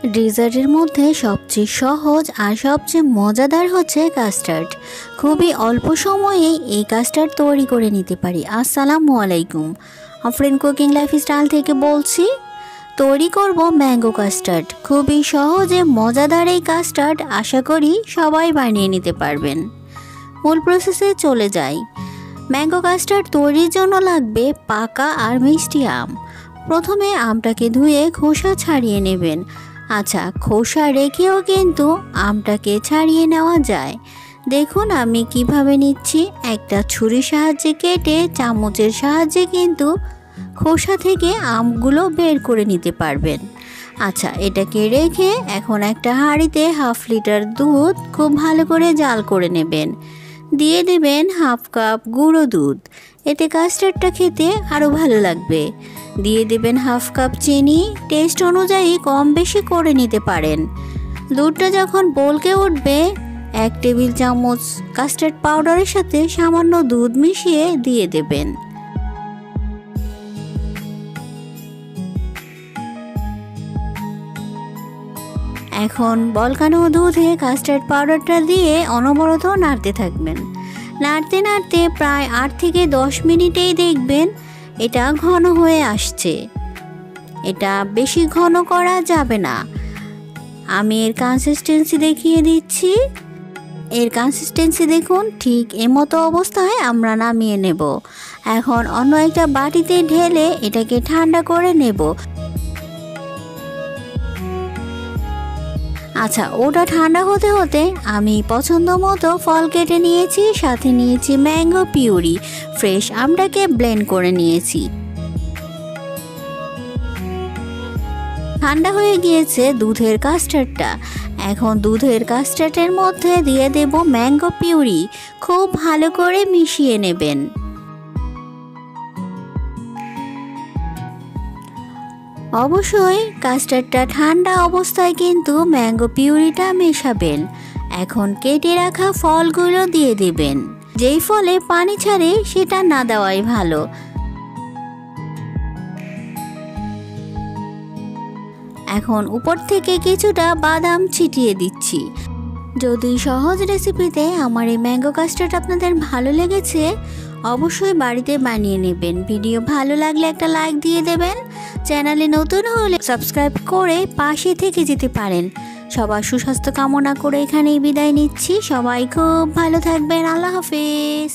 ডেজার্টের মধ্যে সবচেয়ে সহজ আর সবচেয়ে মজাদার হচ্ছে কাস্টার্ড। খুবই অল্প সময়েই এই কাস্টার্ড তৈরি করে নিতে পারি। আসসালামু আলাইকুম, আফরিন কুকিং লাইফস্টাইল থেকে বলছি। তৈরি করব ম্যাঙ্গো কাস্টার্ড। খুবই সহজে মজাদার এই কাস্টার্ড আশা করি সবাই বানিয়ে নিতে পারবেন। মূল প্রসেসে চলে যাই। ম্যাঙ্গো কাস্টার্ড তৈরির জন্য লাগবে পাকা আর মিষ্টি আম। প্রথমে আমটাকে ধুয়ে খোসা ছাড়িয়ে নেবেন। আচ্ছা, খোসা রেখেও কিন্তু আমটাকে ছাড়িয়ে নেওয়া যায়। দেখুন আমি কিভাবে নিচ্ছি। একটা ছুরির সাহায্যে কেটে চামচের সাহায্যে কিন্তু খোসা থেকে আমগুলো বের করে নিতে পারবেন। আচ্ছা, এটাকে রেখে এখন একটা হাঁড়িতে 1/2 লিটার দুধ খুব ভালো করে জাল করে নেবেন। দিয়ে দেবেন 1/2 কাপ গুঁড়ো দুধ, এতে কাস্টার্ডটা খেতে আরও ভালো লাগবে। দিয়ে দেবেন 1/2 কাপ চিনি, টেস্ট অনুযায়ী কম বেশি করে নিতে পারেন। দুধটা যখন বলকে উঠবে 1 টেবিল চামচ কাস্টার্ড পাউডারের সাথে সামান্য দুধ মিশিয়ে দিয়ে দেবেন। এখন বলকানো দুধে কাস্টার্ড পাউডারটা দিয়ে অনবরত নাড়তে থাকবেন। নাড়তে নাড়তে প্রায় 8 থেকে 10 মিনিটেই দেখবেন এটা ঘন হয়ে আসছে। এটা বেশি ঘন করা যাবে না। আমি এর কনসিস্টেন্সি দেখিয়ে দিচ্ছি। এর কনসিস্টেন্সি দেখুন, ঠিক এমতো অবস্থায় আমরা নামিয়ে নেব। এখন অন্য একটা বাটিতে ঢেলে এটাকে ঠান্ডা করে নেব। আচ্ছা, ওটা ঠান্ডা হতে হতে আমি পছন্দ মতো ফল কেটে নিয়েছি, সাথে নিয়েছি ম্যাঙ্গো পিউরি। ফ্রেশ আমটাকে ব্লেন্ড করে নিয়েছি। ঠান্ডা হয়ে গিয়েছে দুধের কাস্টার্ডটা। এখন দুধের কাস্টার্ডের মধ্যে দিয়ে দেব ম্যাঙ্গো পিউরি। খুব ভালো করে মিশিয়ে নেবেন। অবশ্যই কাস্টার্ডটা ঠান্ডা অবস্থায় কিন্তু ম্যাঙ্গো পিউরিটা মেশাবেন। এখন কেটে রাখা ফলগুলো দিয়ে দেবেন। যেই ফলে পানি ছাড়ে সেটা না দেওয়াই ভালো। এখন উপর থেকে কিছুটা বাদাম ছিটিয়ে দিচ্ছি। যদি সহজ রেসিপিতে আমার এই ম্যাঙ্গো কাস্টার্ড আপনাদের ভালো লেগেছে, অবশ্যই বাড়িতে বানিয়ে নেবেন। ভিডিও ভালো লাগলে একটা লাইক দিয়ে দেবেন। চ্যানেলে নতুন হলে সাবস্ক্রাইব করে পাশে থেকে যেতে পারেন। সবার সুস্বাস্থ্য কামনা করে এখানেই বিদায় নিচ্ছি। সবাই খুব ভালো থাকবেন। আল্লাহ হাফেজ।